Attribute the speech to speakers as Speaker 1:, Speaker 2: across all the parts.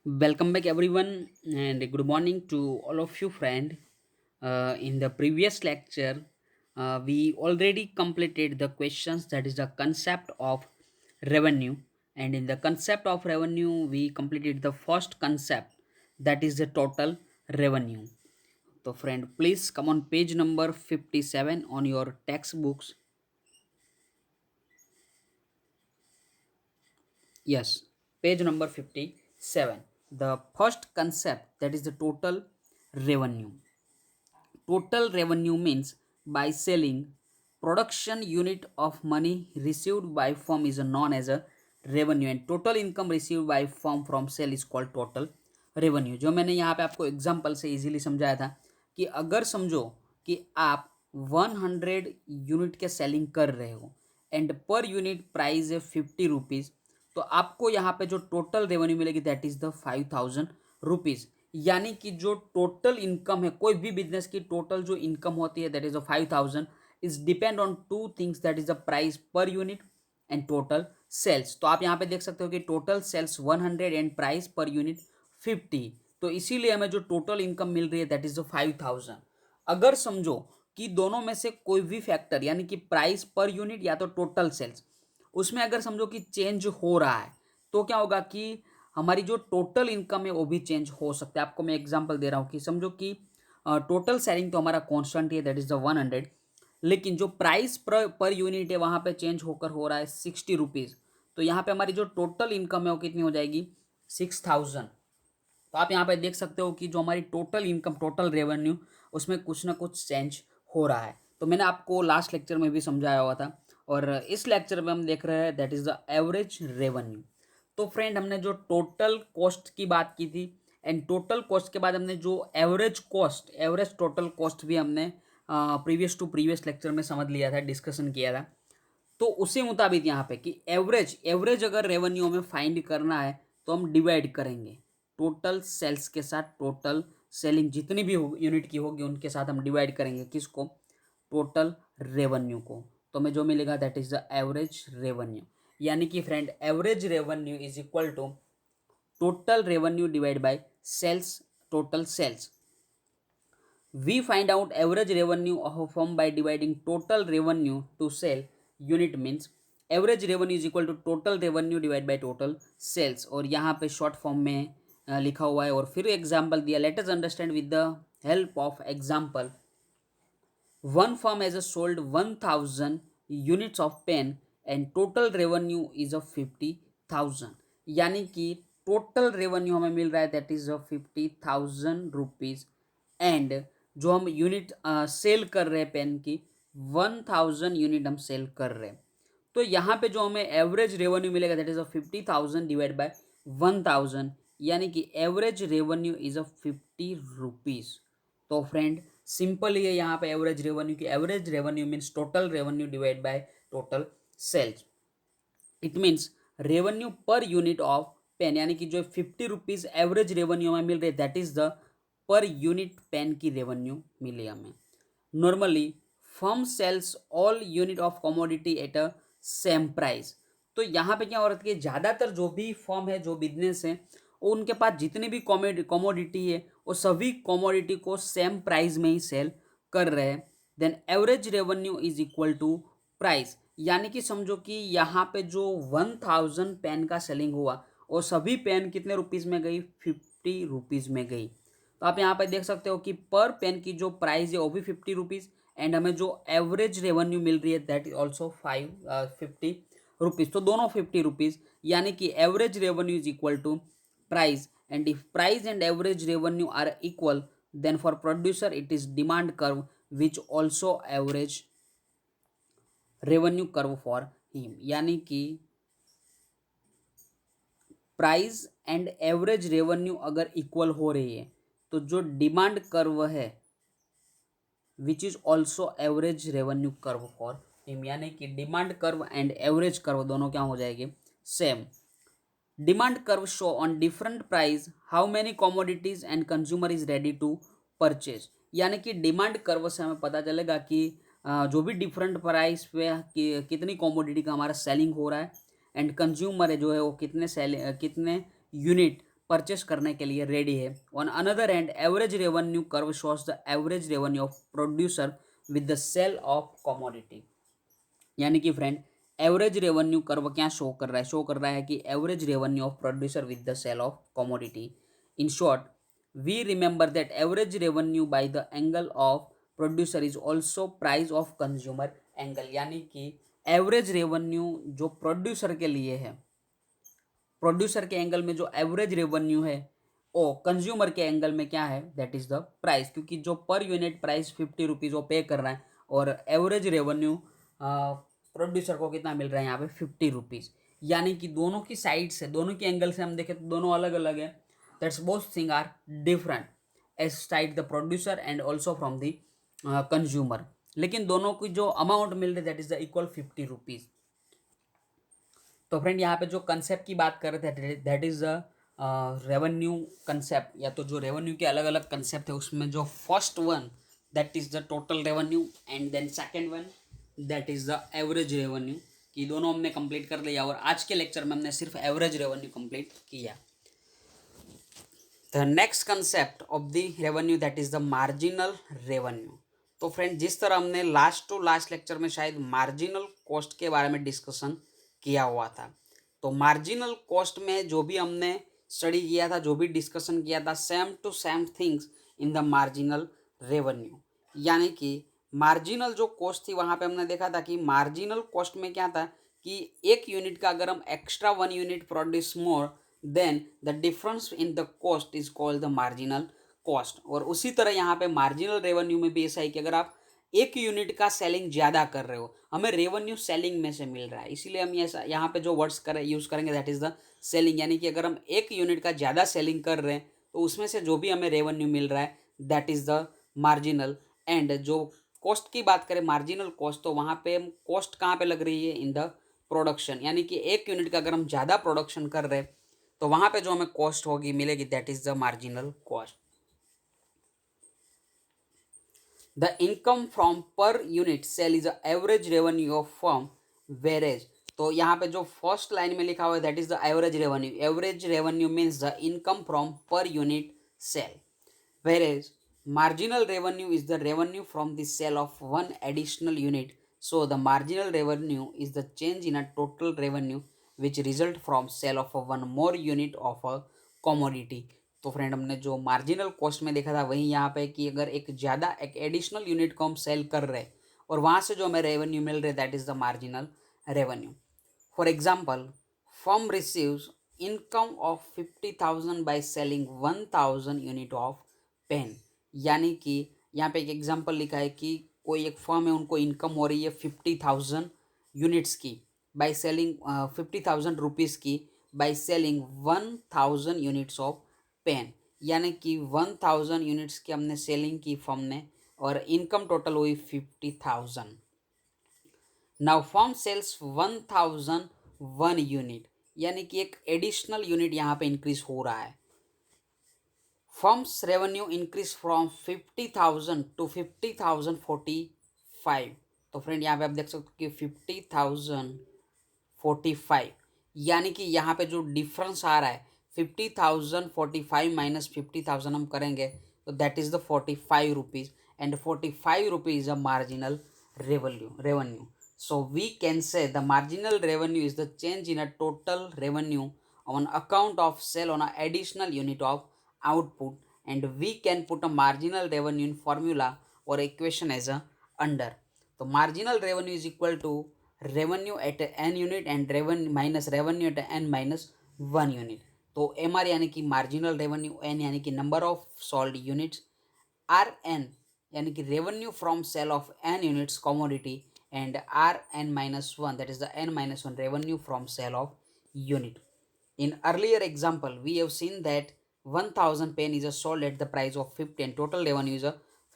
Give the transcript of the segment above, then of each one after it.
Speaker 1: Welcome back, everyone, and good morning to all of you, friend. In the previous lecture, we already completed the questions that is the concept of revenue, and in the concept of revenue, we completed the first concept that is the total revenue. So, friend, please come on page number 57 on your textbooks. Yes, page number 57. The first concept that is the total revenue. Total revenue means by selling production unit of money received by firm is known as a revenue and total income received by firm from sale is called total revenue। जो मैंने यहाँ पे आपको example से easily समझाया था कि अगर समझो कि आप 100 यूनिट के सेलिंग कर रहे हो एंड पर यूनिट प्राइस है 50 रुपीज़, तो आपको यहाँ पे जो टोटल रेवेन्यू मिलेगी दैट इज द 5000 रुपीज़। यानी कि जो टोटल इनकम है कोई भी बिजनेस की टोटल जो इनकम होती है that is 5000 is depend on two things that is the price per unit and total sales. तो आप यहाँ पे देख सकते हो कि total sales 100 and price per unit 50, तो इसीलिए हमें जो टोटल इनकम मिल रही है दैट इज द 5000। अगर समझो कि दोनों में से कोई भी फैक्टर यानी कि प्राइस पर यूनिट या तो टोटल सेल्स उसमें अगर समझो कि चेंज हो रहा है तो क्या होगा कि हमारी जो टोटल इनकम है वो भी चेंज हो सकता है। आपको मैं एग्जांपल दे रहा हूँ कि समझो कि टोटल सेलिंग तो हमारा कांस्टेंट है दैट इज द 100, लेकिन जो प्राइस पर यूनिट है वहाँ पे चेंज होकर हो रहा है 60 रुपीज़। तो यहाँ पे हमारी जो टोटल इनकम है वो कितनी हो जाएगी 6000। तो आप यहाँ पे देख सकते हो कि जो हमारी टोटल इनकम टोटल रेवेन्यू उसमें कुछ ना कुछ चेंज हो रहा है। तो मैंने आपको लास्ट लेक्चर में भी समझाया हुआ था और इस लेक्चर में हम देख रहे हैं that is the average revenue. तो फ्रेंड हमने जो टोटल कॉस्ट की बात की थी एंड टोटल कॉस्ट के बाद हमने जो average cost average total cost भी हमने प्रीवियस टू प्रीवियस लेक्चर में समझ लिया था, डिस्कशन किया था। तो उसी मुताबिक यहाँ पे कि एवरेज एवरेज अगर रेवेन्यू हमें फाइंड करना है तो हम डिवाइड करेंगे टोटल सेल्स के साथ। टोटल सेलिंग जितनी भी यूनिट की होगी उनके साथ हम डिवाइड करेंगे किसको, टोटल रेवेन्यू को। तो हमें जो मिलेगा that is the average revenue. यानी कि friend average revenue is equal to total revenue divide by sales, total sales. We find out average revenue of a firm by dividing total revenue to sell unit means average revenue is equal to total revenue divided by total sales। और यहाँ पे short form में लिखा हुआ है और फिर example दिया। Let us understand with the help of example. One firm has sold 1000 units of pen and total revenue is of 50,000। यानी कि टोटल रेवेन्यू हमें मिल रहा है that is of 50,000 rupees and जो हम यूनिट सेल कर रहे हैं पेन की 1000 यूनिट हम सेल कर रहे हैं। तो यहाँ पे जो हमें एवरेज रेवेन्यू मिलेगा that is of 50,000 divide by 1000, यानी कि average revenue is of 50 rupees. तो फ्रेंड सिंपल ही है यहाँ पे एवरेज रेवेन्यू की average revenue means total revenue divide by total sales. It means revenue per unit of pen, यानी कि जो 50 रुपीज एवरेज रेवेन्यू हमें मिल रही है that is the per unit pen की रेवेन्यू मिली हमें। Normally firm sales all unit of commodity at a same price. तो यहाँ पे क्या हो रहा है कि ज़्यादातर जो भी फर्म है जो बिजनेस है वो उनके पास जितनी भी कमोडिटी है वो सभी कमोडिटी को सेम प्राइस में ही सेल कर रहे हैं। Then average revenue is equal to price. यानी कि समझो कि यहाँ पे जो 1000 पेन का सेलिंग हुआ वो सभी पेन कितने रुपीज़ में गई, 50 रुपीज़ में गई। तो आप यहाँ पे देख सकते हो कि पर पेन की जो प्राइस है वो भी 50 रुपीज़ एंड हमें जो एवरेज रेवेन्यू मिल रही है दैट इज ऑल्सो 50 रुपीज़। तो दोनों 50 रुपीज़, यानी कि average revenue is equal to price and if price and average revenue are equal then for producer it is demand curve which also average revenue curve for him. यानी कि price and average revenue अगर equal हो रही है तो जो demand curve है which is also average revenue curve for him. यानी कि demand curve and average curve दोनों क्या हो जाएंगे, same. Demand curve show on different price how many commodities and consumer is ready to purchase. यानी कि demand curve से हमें पता चलेगा कि जो भी डिफरेंट प्राइस पे कितनी कमोडिटी का हमारा सेलिंग हो रहा है एंड कंज्यूमर है जो है वो कितने यूनिट परचेस करने के लिए रेडी है। On another hand average revenue curve shows the average revenue of producer with the sale of commodity. यानी कि फ्रेंड एवरेज रेवेन्यू कर्व क्या शो कर रहा है, शो कर रहा है कि average revenue of producer with the sale of commodity. In short we remember that average revenue by the angle of producer is also price of consumer angle. यानी कि एवरेज रेवेन्यू जो प्रोड्यूसर के लिए है, प्रोड्यूसर के angle में जो average revenue है वो कंज्यूमर के एंगल में क्या है, दैट इज द प्राइस। क्योंकि जो पर यूनिट प्राइस 50 रुपीज़ वो पे कर रहा है और एवरेज रेवेन्यू प्रोड्यूसर को कितना मिल रहा है यहाँ पे 50 रुपीज़। यानी कि दोनों की साइड से, दोनों की एंगल से हम देखें तो दोनों अलग अलग है। That's both thing are different as side the producer and also from the consumer, लेकिन दोनों की जो अमाउंट मिल रही है that is the equal 50 rupees. तो फ्रेंड यहाँ पे जो कंसेप्ट की बात कर रहे थे that is the revenue concept, या तो जो रेवेन्यू के अलग अलग कंसेप्ट है उसमें जो first one that is the total revenue and then second one that is the average revenue, कि दोनों हमने कंप्लीट कर लिया और आज के लेक्चर में हमने सिर्फ एवरेज रेवेन्यू कंप्लीट किया। The next concept of the revenue that is the marginal revenue. तो फ्रेंड जिस तरह हमने लास्ट टू लास्ट लेक्चर में शायद मार्जिनल कॉस्ट के बारे में डिस्कशन किया हुआ था, तो मार्जिनल कॉस्ट में जो भी हमने स्टडी किया था, जो भी डिस्कशन किया था, same to same things in the marginal revenue. यानी कि मार्जिनल जो कॉस्ट थी वहाँ पे हमने देखा था कि मार्जिनल कॉस्ट में क्या था कि एक यूनिट का अगर हम extra 1 unit produce more than the difference in the cost is called the marginal cost. और उसी तरह यहाँ पे मार्जिनल रेवेन्यू में भी ऐसा है कि अगर आप एक यूनिट का सेलिंग ज़्यादा कर रहे हो, हमें रेवेन्यू सेलिंग में से मिल रहा है, इसीलिए हम ये यहाँ पे जो वर्ड्स करें यूज़ करेंगे दैट इज़ द सेलिंग। यानी कि अगर हम एक यूनिट का ज़्यादा सेलिंग कर रहे हैं तो उसमें से जो भी हमें रेवेन्यू मिल रहा है that is the marginal. And जो कॉस्ट की बात करें मार्जिनल कॉस्ट, तो वहाँ पे हम कॉस्ट कहाँ पे लग रही है, इन द प्रोडक्शन। यानी कि एक यूनिट का अगर हम ज़्यादा प्रोडक्शन कर रहे हैं तो वहाँ पे जो हमें कॉस्ट होगी मिलेगी that is the marginal cost. The income from per unit sale is the average revenue of firm whereas, तो यहाँ पे जो फर्स्ट लाइन में लिखा हुआ है that is the average revenue. Average revenue means the income from per unit sale, whereas marginal revenue is the revenue from the sale of one additional unit. So the marginal revenue is the change in a total revenue which result from sale of a one more unit of a commodity. तो friend हमने जो marginal cost में देखा था वही यहाँ पे कि अगर एक ज़्यादा एक एडिशनल यूनिट को हम सेल कर रहे हैं और वहाँ से जो हमें रेवेन्यू मिल रहा है that is the marginal revenue. For example firm receives income of 50,000 by selling 1,000 unit of pen. यानी कि यहाँ पे एक एग्जांपल लिखा है कि कोई एक फर्म है उनको इनकम हो रही है 50,000 यूनिट्स की बाय सेलिंग 50,000 रुपीज़ की by selling 1,000 units of pen. यानी कि 1,000 यूनिट्स की हमने सेलिंग की फर्म ने और इनकम टोटल हुई 50,000। नाउ फर्म सेल्स 1,001 यूनिट, यानी कि एक एडिशनल यूनिट यहाँ पे इंक्रीज हो रहा है। Firm's revenue increase from 50,000 to 50,045। तो फ्रेंड यहाँ पे आप देख सकते हो कि 50,045, यानी कि यहाँ पे जो डिफरेंस आ रहा है 50,045 माइनस 50,000 हम करेंगे तो that is the 45 rupees and 45 rupees a marginal revenue. So we can say the marginal revenue is the change in a total revenue on account of sale on an additional unit of output, and we can put a marginal revenue in formula or equation as a under. So marginal revenue is equal to revenue at n unit and revenue minus revenue at n minus 1 unit. तो MR यानी कि marginal revenue, N यानी कि number of sold units, RN यानी कि revenue from sale of n units commodity, and Rn minus 1 that is the n minus 1 revenue from sale of unit. In earlier example we have seen that 1,000 pen is sold at the price of 50 and total revenue is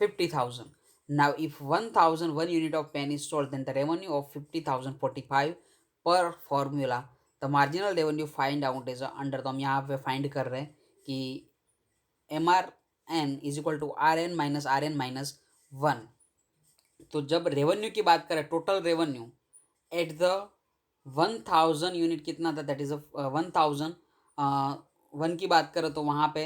Speaker 1: 50,000. Now if 1,001 unit of pen is sold then the revenue of 50,045 per formula the marginal revenue find out is under। तो हम यहाँ पे find कर रहे हैं कि MRN is equal to RN minus RN minus 1। तो जब रेवेन्यू की बात करें total revenue at the 1,000 unit कितना था दैट इज 1,000 वन की बात करें तो वहाँ पे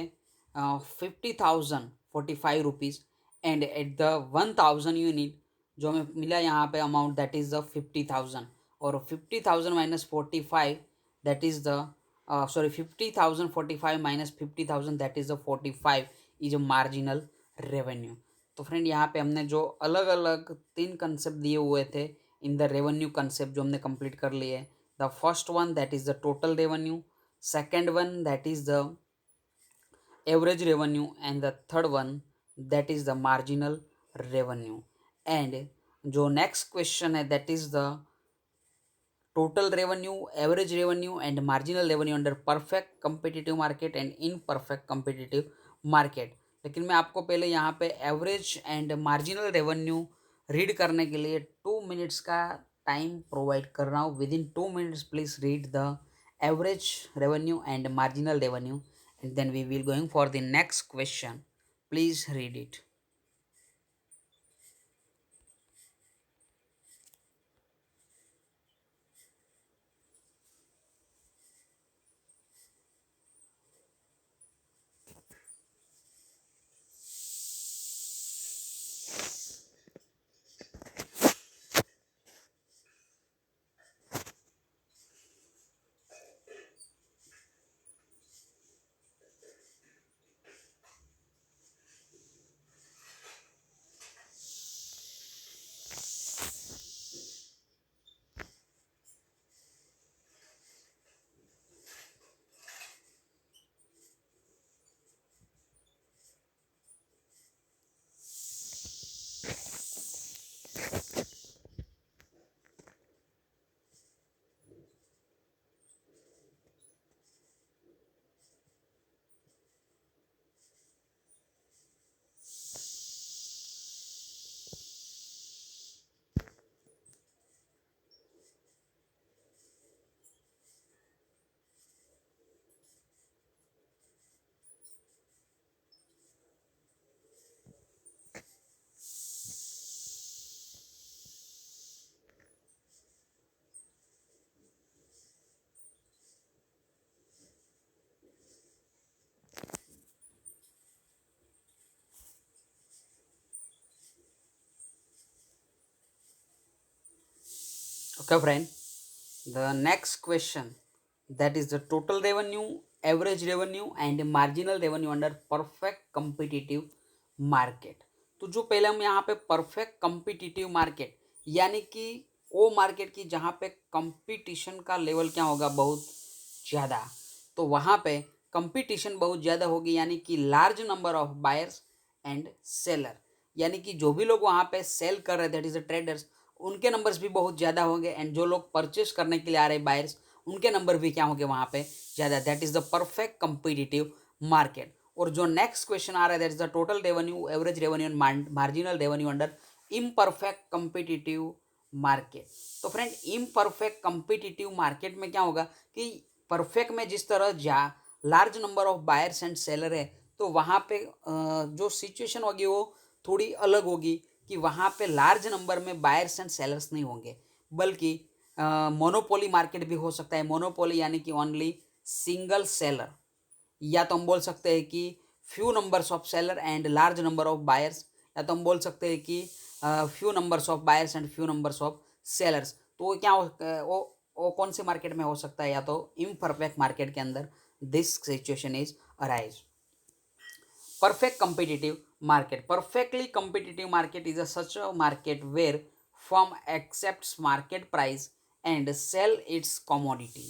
Speaker 1: 50,045 rupees, and eight the 1,000 unit जो हमें मिला यहाँ पे अमाउंट दैट इज़ द 50,000, और 50,000 minus 45 that is the sorry 50,045 minus 50,000 that is the 45 is a marginal revenue. तो फ्रेंड यहाँ पे हमने जो अलग अलग तीन कंसेप्ट दिए हुए थे इन द रेवेन्यू कंसेप्ट जो हमने कंप्लीट कर लिए। The first one that is the total revenue, second one that is the average revenue, and the third one that is the marginal revenue। and जो next question है that is the total revenue, average revenue and marginal revenue under perfect competitive market and imperfect competitive market। लेकिन मैं आपको पहले यहाँ पे average and marginal revenue read करने के लिए 2 मिनट्स का टाइम प्रोवाइड कर रहा हूँ। With in 2 minutes please read the average revenue and marginal revenue, and then we will going for the next question। Please read it। Okay friend, the next question that is the total revenue, average revenue and marginal revenue under perfect competitive market। तो जो पहले हम यहाँ पे perfect competitive market यानी कि वो market की जहाँ पे कंपटीशन का लेवल क्या होगा, बहुत ज़्यादा। तो वहाँ पे कंपटीशन बहुत ज़्यादा होगी यानी कि large number of buyers and seller, यानी कि जो भी लोग वहाँ पे सेल कर रहे दैट इज द ट्रेडर्स, उनके नंबर्स भी बहुत ज़्यादा होंगे, एंड जो लोग परचेस करने के लिए आ रहे बायर्स उनके नंबर भी क्या होंगे वहाँ पे ज़्यादा। That is the perfect competitive market. और जो नेक्स्ट क्वेश्चन आ रहा है that is the total revenue, average revenue and marginal revenue under imperfect competitive market. तो फ्रेंड इम्परफेक्ट कंपिटिटिव मार्केट में क्या होगा कि परफेक्ट में जिस तरह large number of buyers and seller है, तो वहाँ पे जो सिचुएशन होगी वो थोड़ी अलग होगी कि वहाँ पे लार्ज नंबर में बायर्स एंड सेलर्स नहीं होंगे, बल्कि मोनोपोली मार्केट भी हो सकता है। मोनोपोली यानी कि ओनली सिंगल सेलर, या तो हम बोल सकते हैं कि few numbers of seller and large number of buyers, या तो हम बोल सकते हैं कि few numbers of buyers and few numbers of sellers. तो वो क्या वो कौन से मार्केट में हो सकता है, या तो इम्परफेक्ट मार्केट के अंदर this situation is arise. Perfect competitive market. Perfectly competitive market is such a market where firm accepts market price and sell its commodity।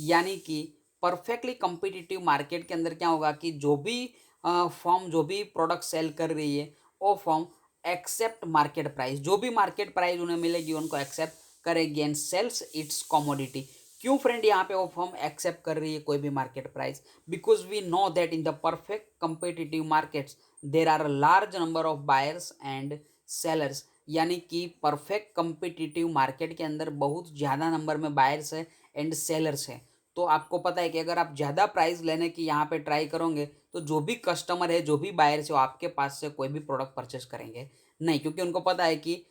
Speaker 1: यानी कि परफेक्टली competitive मार्केट के अंदर क्या होगा कि जो भी फर्म जो भी प्रोडक्ट सेल कर रही है वो फर्म एक्सेप्ट मार्केट प्राइस, जो भी मार्केट प्राइस उन्हें मिलेगी उनको एक्सेप्ट करेगी एंड सेल्स इट्स कमोडिटी। क्यों फ्रेंड यहाँ पे वो फर्म एक्सेप्ट कर रही है कोई भी market price? Because we know that in the perfect competitive markets there are a large number of buyers and sellers, यानी कि परफेक्ट कंपिटिटिव मार्केट के अंदर बहुत ज़्यादा नंबर में बायर्स है एंड सेलर्स है। तो आपको पता है कि अगर आप ज़्यादा प्राइस लेने की यहाँ पे ट्राई करोगे तो जो भी कस्टमर है, जो भी बायर्स है, वो आपके पास से कोई भी प्रोडक्ट परचेस करेंगे नहीं, क्योंकि उनको पता है कि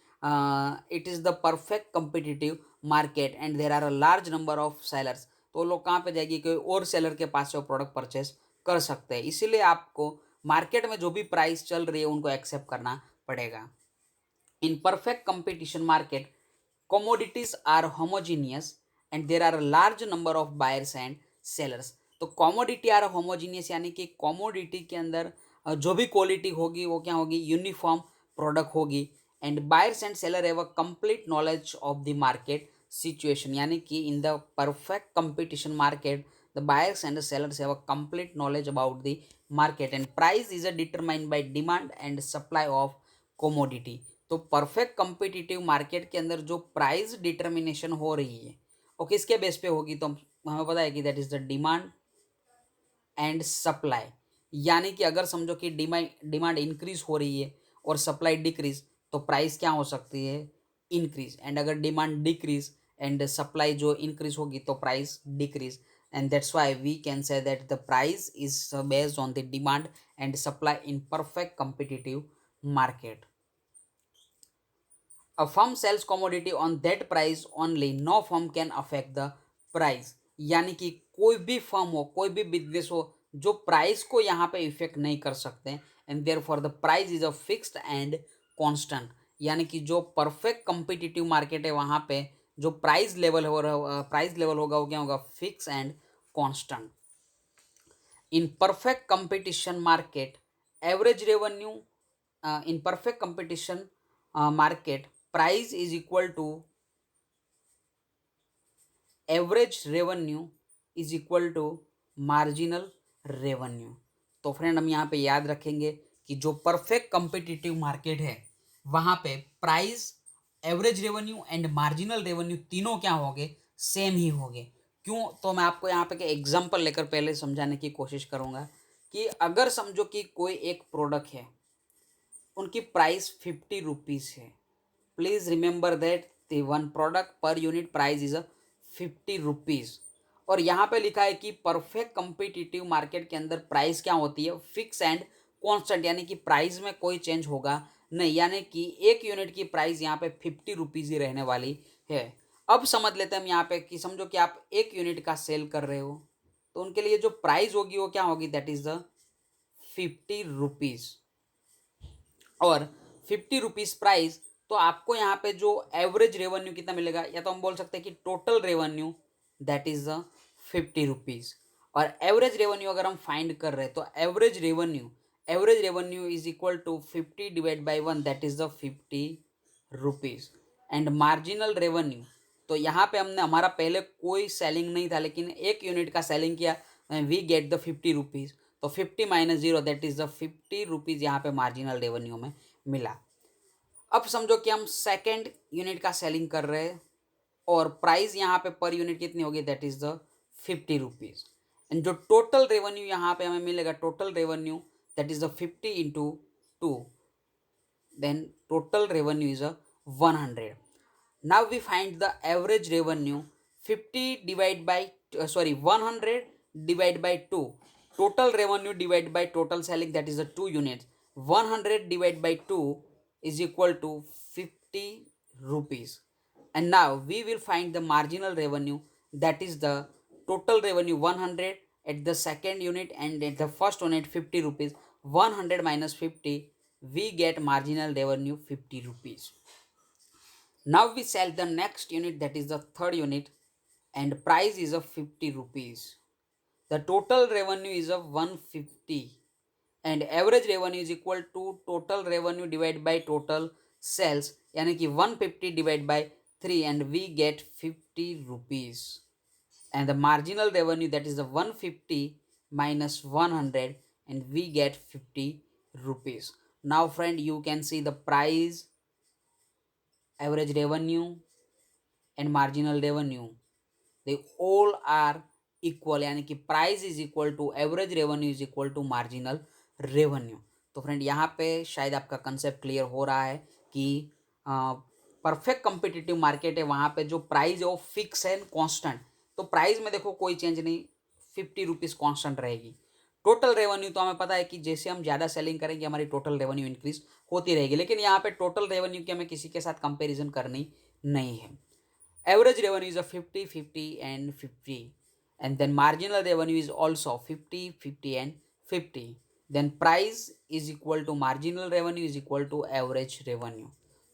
Speaker 1: it is the perfect competitive market and there are a large number of sellers. तो लोग कहाँ पे जाएगी, कोई और सेलर के पास से वो प्रोडक्ट परचेस कर सकते हैं। इसीलिए आपको मार्केट में जो भी प्राइस चल रही है उनको एक्सेप्ट करना पड़ेगा। इन perfect competition market commodities are homogeneous and there are a large number of buyers and sellers। तो commodity are homogeneous यानी कि commodity के अंदर जो भी क्वालिटी होगी वो क्या होगी, यूनिफॉर्म प्रोडक्ट होगी। And buyers and seller have a complete knowledge of the market situation, यानी कि इन the perfect competition market the buyers and the sellers have a complete knowledge about the market and price is a determined by demand and supply of commodity. तो perfect competitive market के अंदर जो price determination हो रही है वो किसके base पे होगी, तो हमें पता है कि that is the demand and supply. यानी कि अगर समझो कि डिमांड इंक्रीज हो रही है और सप्लाई डिक्रीज, तो प्राइस क्या हो सकती है, इंक्रीज। एंड अगर डिमांड डिक्रीज एंड सप्लाई जो इंक्रीज होगी तो price decrease. And that's why we can say that the price is based on the demand and supply in perfect competitive market. A firm sells commodity on that price only, no firm can affect the price। यानी कि कोई भी firm हो, कोई भी business हो जो price को यहाँ पे इफेक्ट नहीं कर सकते। And therefore the price is a fixed and constant. यानी कि जो परफेक्ट कॉम्पिटिटिव मार्केट है वहाँ पे जो प्राइस लेवल होगा वो क्या होगा, fix and constant. In perfect competition market average revenue, in perfect competition market price is equal to average revenue is equal to marginal revenue. तो फ्रेंड हम यहाँ पे याद रखेंगे कि जो परफेक्ट कंपिटिटिव मार्केट है वहाँ पे price, average revenue and marginal revenue तीनों क्या होंगे, सेम ही होंगे। क्यों, तो मैं आपको यहाँ पे के एग्जांपल लेकर पहले समझाने की कोशिश करूँगा कि अगर समझो कि कोई एक प्रोडक्ट है, उनकी प्राइस 50 रुपीज़ है। Please remember that the one product per unit price is 50 rupees. और यहाँ पे लिखा है कि परफेक्ट कॉम्पिटिटिव मार्केट के अंदर प्राइस क्या होती है, फिक्स एंड कांस्टेंट, यानी कि प्राइस में कोई चेंज होगा नहीं। यानी कि एक यूनिट की प्राइस यहाँ पे 50 रुपीज़ ही रहने वाली है। अब समझ लेते हैं हम यहाँ पे कि समझो कि आप एक यूनिट का सेल कर रहे हो, तो उनके लिए जो प्राइस होगी वो क्या होगी, दैट इज द 50 रुपीज़। और 50 रुपीज़ प्राइस, तो आपको यहाँ पे जो एवरेज रेवेन्यू कितना मिलेगा, या तो हम बोल सकते हैं कि total revenue that is the 50 rupees. और एवरेज रेवेन्यू अगर हम फाइंड कर रहे हैं तो average revenue is equal to 50 divide by 1 that is the 50 rupees. And marginal revenue, तो यहाँ पे हमने, हमारा पहले कोई सेलिंग नहीं था लेकिन एक यूनिट का सेलिंग किया, वी गेट द 50 रुपीज़। तो 50 minus 0 that is the 50 rupees यहाँ पे मार्जिनल रेवेन्यू में मिला। अब समझो कि हम सेकेंड यूनिट का सेलिंग कर रहे हैं और प्राइस यहाँ पे पर यूनिट कितनी होगी, that is the 50 rupees. And जो टोटल रेवेन्यू यहाँ पे हमें मिलेगा, total revenue that is the 50 into 2, then total revenue is a 100। now we find the average revenue, 50 divide by 100 divide by 2, total revenue divide by total selling that is the 2 units, 100 divide by 2 is equal to 50 rupees। and now we will find the marginal revenue, that is the total revenue 100 at the second unit and at the first unit 50 rupees, 100 minus 50, we get marginal revenue 50 rupees। now we sell the next unit, that is the third unit, and price is of 50 rupees। the total revenue is of 150 and average revenue is equal to total revenue divided by total sales, यानी कि 150 divided by 3 and we get 50 rupees। and the marginal revenue, that is the 150 minus 100 and we get 50 rupees। now friend, you can see the price, average revenue and marginal revenue, they all are equal, यानी कि price is equal to average revenue is equal to marginal revenue. तो friend यहाँ पे शायद आपका concept clear हो रहा है कि परफेक्ट कॉम्पिटिटिव मार्केट है, वहाँ पे जो प्राइस है वो फिक्स है, कांस्टेंट। तो प्राइस में देखो कोई चेंज नहीं, 50 रुपीज़ कांस्टेंट रहेगी। टोटल रेवेन्यू तो हमें पता है कि जैसे हम ज़्यादा सेलिंग करेंगे हमारी टोटल रेवेन्यू इंक्रीज होती रहेगी, लेकिन यहाँ पे टोटल रेवेन्यू की हमें किसी के साथ कंपेरिजन करनी नहीं है। Average revenue is a 50 50 and 50 and then marginal revenue is also 50, 50 and 50. Then price is equal to marginal revenue is equal to average revenue.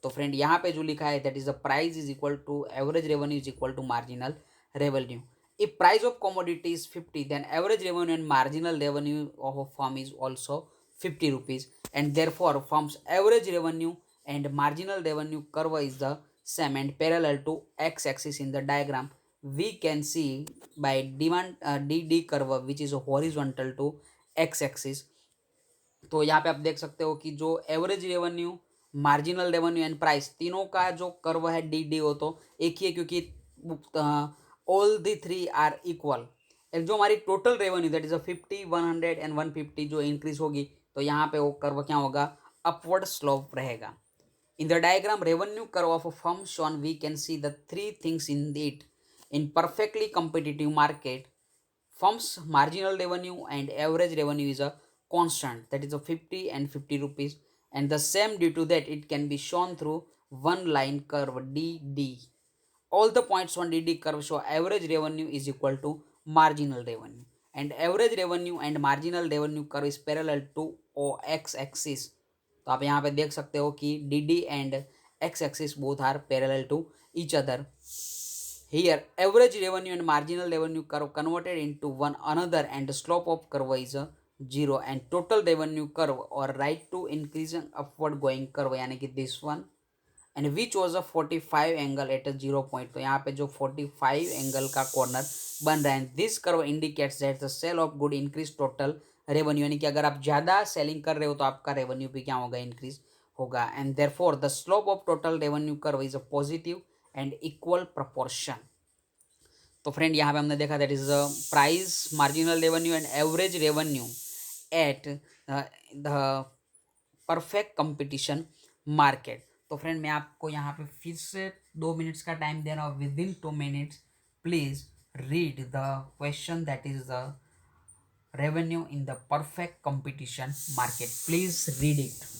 Speaker 1: तो फ्रेंड यहाँ पे जो लिखा है that is the price is equal to average revenue is equal to marginal revenue. If price of commodity is 50, then average revenue and marginal revenue of a firm is also 50 rupees, and therefore firm's average revenue and marginal revenue curve is the same and parallel to x-axis in the diagram. We can see by demand DD curve which is horizontal to x-axis. तो यहाँ पे आप देख सकते हो कि जो average revenue, marginal revenue and price तीनों का जो कर्व है डी डी हो तो एक ही है, क्योंकि all the three are equal. जो हमारी total revenue that is 50, 100 and 150 जो इंक्रीज होगी तो यहाँ पे वो कर्व क्या होगा, अपवर्ड स्लोप रहेगा. In the diagram revenue curve of a firm shown, we can see the three things in it. In perfectly competitive market, firm's marginal revenue and average revenue is a constant, that is a 50 and 50 rupees, and the same due to that it can be shown through one line curve DD. All the points on DD curve show average revenue is equal to marginal revenue, and average revenue and marginal revenue curve is parallel to OX axis. तो आप यहाँ पे देख सकते हो कि D D and X axis both are parallel to each other. Here average revenue and marginal revenue curve converted into one another and the slope of curve is a 0, and total revenue curve or right to increasing upward going curve यानी कि this one, and we chose a 45 angle at a 0 point. तो यहाँ पे जो 45 angle का corner बन रहा है, this curve indicates that the sale of good increase total revenue, यानी कि अगर आप ज़्यादा सेलिंग कर रहे हो तो आपका रेवेन्यू भी क्या होगा, इंक्रीज होगा. And therefore the slope of total revenue curve is a positive and equal proportion. तो फ्रेंड यहाँ पे हमने देखा that is price, marginal revenue and average revenue at the perfect competition market. तो फ्रेंड मैं आपको यहाँ पे फिर से 2 मिनट्स का टाइम दे रहा हूँ. With in 2 minutes please read the question that is the revenue in the perfect competition market. Please read it.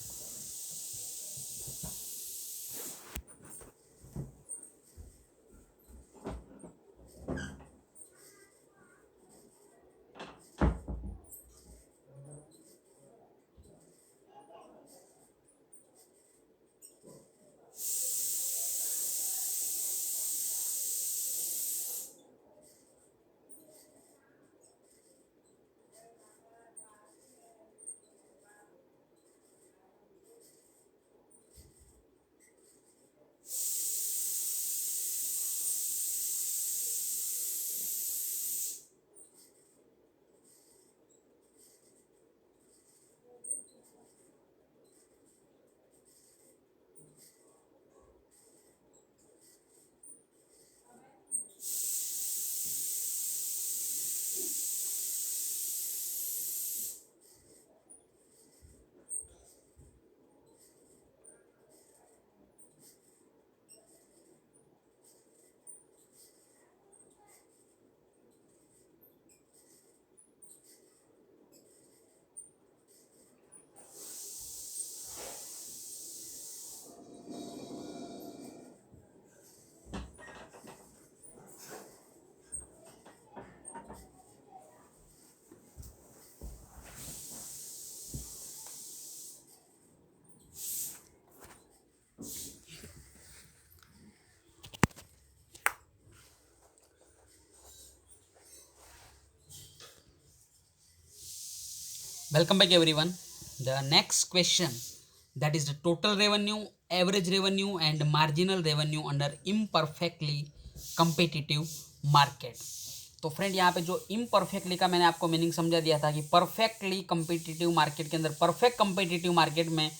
Speaker 1: Welcome back everyone. The next question, that is the total revenue, average revenue and marginal revenue under imperfectly competitive market. तो friend यहाँ पे जो imperfectly का मैंने आपको meaning समझा दिया था कि परफेक्टली कम्पिटिटिव मार्केट के अंदर, परफेक्ट कम्पिटिटिव मार्केट में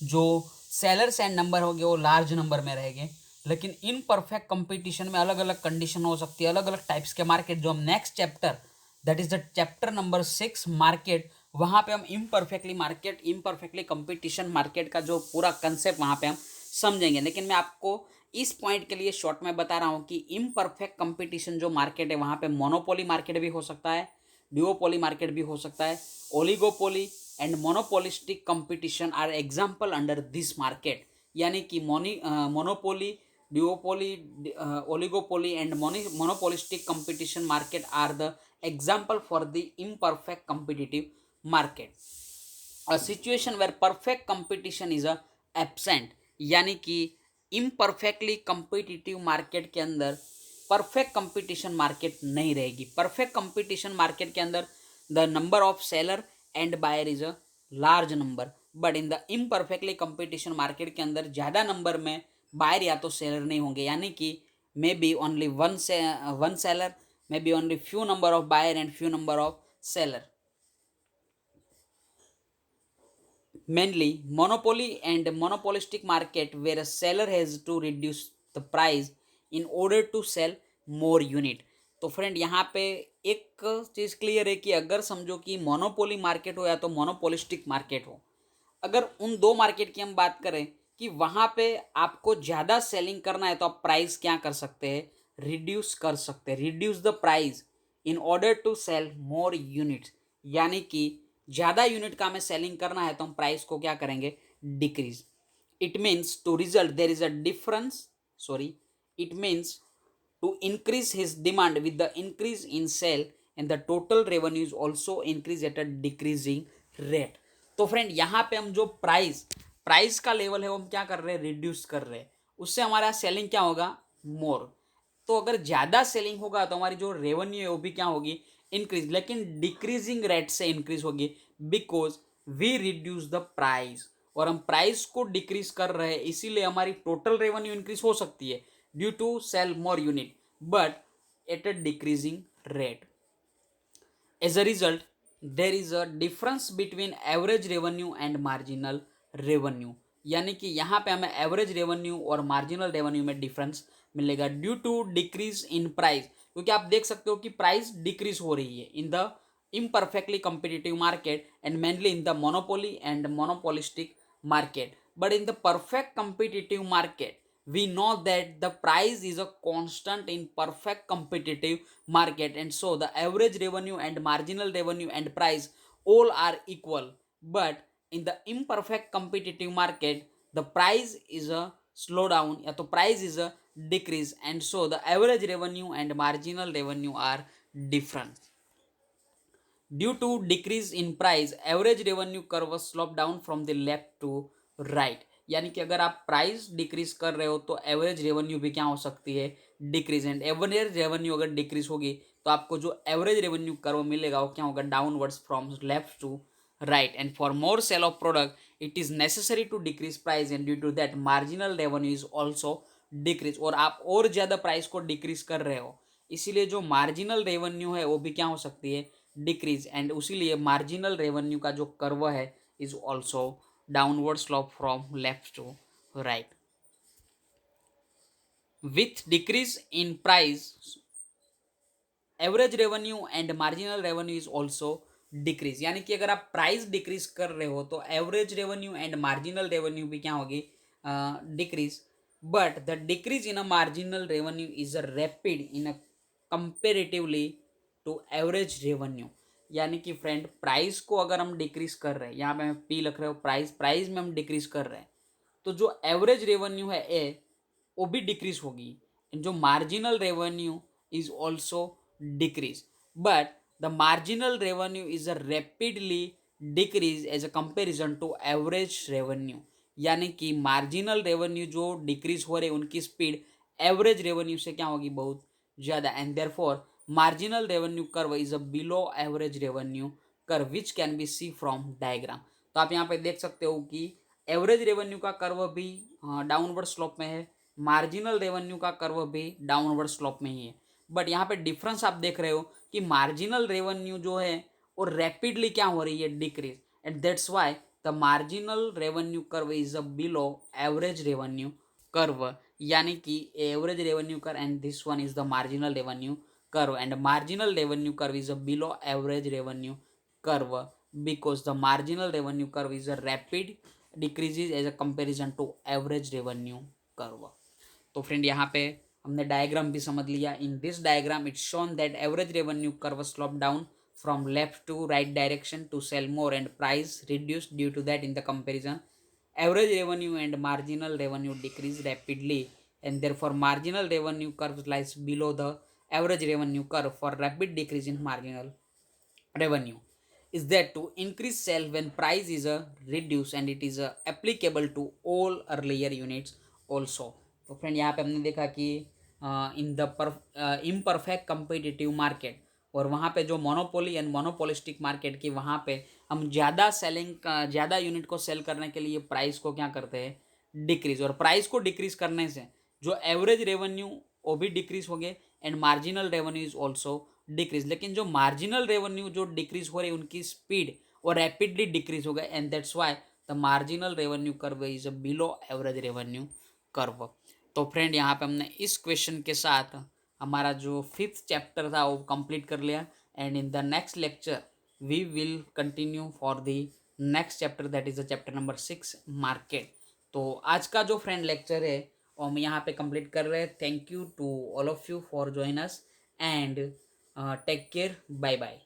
Speaker 1: जो सेलर्स एंड नंबर होंगे वो लार्ज नंबर में रहेंगे, लेकिन इन परफेक्ट कंपटीशन में अलग अलग कंडीशन हो सकती है, अलग अलग टाइप्स के मार्केट. जो हम next chapter that is the chapter number 6 market, वहाँ पे हम imperfectly market, imperfectly competition market का जो पूरा कंसेप्ट वहाँ पे हम समझेंगे. लेकिन मैं आपको इस पॉइंट के लिए शॉर्ट में बता रहा हूँ कि इम्परफेक्ट कंपटीशन जो मार्केट है वहाँ पे मोनोपोली मार्केट भी हो सकता है, ड्यूओपोली मार्केट भी हो सकता है, oligopoly and monopolistic competition are example under this market. यानी कि monopoly duopoly, oligopoly and monopolistic competition market are the example for the imperfect competitive market. A situation where perfect competition is a absent, यानी कि imperfectly competitive market के अंदर perfect competition market नहीं रहेगी. Perfect competition market के अंदर the number of seller and buyer is a large number, but in the imperfectly competition market के अंदर ज़्यादा नंबर में बायर या तो सेलर नहीं होंगे, यानी कि may be only one seller, may be only few number of buyer and few number of seller. Mainly monopoly and monopolistic market where a seller has to reduce the price in order to sell more unit. तो friend यहाँ पे एक चीज़ clear है कि अगर समझो कि monopoly market हो या तो मोनोपोलिस्टिक मार्केट हो, अगर उन दो मार्केट की हम बात करें कि वहाँ पे आपको ज़्यादा सेलिंग करना है तो आप प्राइस क्या कर सकते हैं, रिड्यूस कर सकते हैं, reduce the price in order to sell more units, यानी कि ज़्यादा यूनिट का हमें सेलिंग करना है तो हम प्राइस को क्या करेंगे, decrease. It means to result there is a difference, sorry, it means to increase his demand with the increase in sale and the total revenue is also increase at a decreasing rate. तो friend यहाँ पे हम जो price का level है वो हम क्या कर रहे हैं, रिड्यूस कर रहे हैं, उससे हमारा सेलिंग क्या होगा, मोर. तो अगर ज़्यादा सेलिंग होगा तो हमारी जो रेवेन्यू है वो भी क्या होगी, इंक्रीज, लेकिन डिक्रीजिंग रेट से इंक्रीज होगी, because we reduce the price. और हम प्राइस को डिक्रीज कर रहे हैं इसीलिए हमारी टोटल रेवेन्यू इंक्रीज हो सकती है due to sell more unit but at a decreasing rate. As a result, there is a difference between average revenue and marginal revenue. यानी कि यहाँ पे हमें एवरेज रेवेन्यू और मार्जिनल रेवेन्यू में डिफरेंस मिलेगा due to decrease in price, क्योंकि आप देख सकते हो कि प्राइस डिक्रीज हो रही है in the imperfectly competitive market and mainly in the monopoly and monopolistic market. But in the perfect competitive market, we know that the price is a constant in perfect competitive market, and so the average revenue and marginal revenue and price all are equal. But in the imperfect competitive market, the price is a slowdown या तो price is a decrease, and so the average revenue and marginal revenue are different. Due to decrease in price, average revenue curve slope down from the left to right. यानी कि अगर आप price decrease कर रहे हो तो average revenue भी क्या हो सकती है, डिक्रीज. एंड एवरेज रेवेन्यू अगर डिक्रीज होगी तो आपको जो एवरेज रेवेन्यू कर्व मिलेगा वो क्या होगा, downwards from left to right. And for more sale of product it is necessary to decrease price, and due to that marginal revenue is also decrease. और आप और ज़्यादा प्राइस को डिक्रीज कर रहे हो इसीलिए जो मार्जिनल रेवेन्यू है वो भी क्या हो सकती है, डिक्रीज. एंड उसीलिए मार्जिनल रेवेन्यू का जो कर्व है is also downward slope from left to right. With decrease in price, average revenue and marginal revenue is also decrease. यानी कि अगर आप प्राइस डिक्रीज कर रहे हो तो average revenue and marginal revenue भी क्या होगी, decrease. But the decrease in a marginal revenue is a rapid in a comparatively to average revenue. यानी कि फ्रेंड प्राइस को अगर हम डिक्रीज कर रहे हैं, यहाँ पे हम पी लिख रहे हो, प्राइस में हम डिक्रीज कर रहे हैं तो जो एवरेज रेवेन्यू है ए वो भी डिक्रीज होगी, जो marginal revenue is also decrease. But the marginal revenue is a rapidly decrease as a comparison to average revenue. यानी कि मार्जिनल रेवेन्यू जो डिक्रीज हो रहे उनकी स्पीड एवरेज रेवेन्यू से क्या होगी, बहुत ज़्यादा. And therefore marginal revenue curve is a below average revenue curve which can be see from diagram. तो आप यहाँ पे देख सकते हो कि एवरेज रेवेन्यू का कर्व भी डाउनवर्ड स्लोप में है, मार्जिनल रेवेन्यू का कर्व भी डाउनवर्ड स्लोप में ही है. बट यहाँ पे डिफरेंस आप देख रहे हो कि मार्जिनल रेवेन्यू जो है वो रैपिडली क्या हो रही है, decrease. And that's why the marginal revenue curve is a below average revenue curve. यानी कि average revenue curve and this one is the marginal revenue curve, and marginal revenue curve is a below average revenue curve because the marginal revenue curve is a rapid decreases as a comparison to average revenue curve. तो friend यहाँ पे हमने diagram भी समझ लिया. In this diagram it's shown that average revenue curve slope down from left to right direction to sell more and price reduce due to that in the comparison average revenue and marginal revenue decrease rapidly and therefore marginal revenue curve lies below the average revenue curve for rapid decrease in marginal revenue is that to increase sale when price is reduced and it is applicable to all earlier units also. तो friend यहाँ पे हमने देखा कि in the imperfect competitive market और वहाँ पे जो मोनोपोली एंड मोनोपोलिस्टिक मार्केट की वहाँ पे हम ज़्यादा सेलिंग ज़्यादा यूनिट को सेल करने के लिए प्राइस को क्या करते हैं डिक्रीज, और प्राइस को डिक्रीज करने से जो एवरेज रेवेन्यू वो भी डिक्रीज हो गए and marginal revenue is also decrease. लेकिन जो मार्जिनल रेवेन्यू जो डिक्रीज हो रही है उनकी स्पीड और रैपिडली डिक्रीज हो गए and that's why the marginal revenue curve is below average revenue curve. तो फ्रेंड यहाँ पे हमने इस क्वेश्चन के साथ हमारा जो 5th चैप्टर था वो कंप्लीट कर लिया and in the next lecture we will continue for the next chapter that is the chapter number 6 market. तो आज का जो फ्रेंड लेक्चर है वो हम यहाँ पे कंप्लीट कर रहे हैं। Thank you to all of you for join us and take care, bye bye.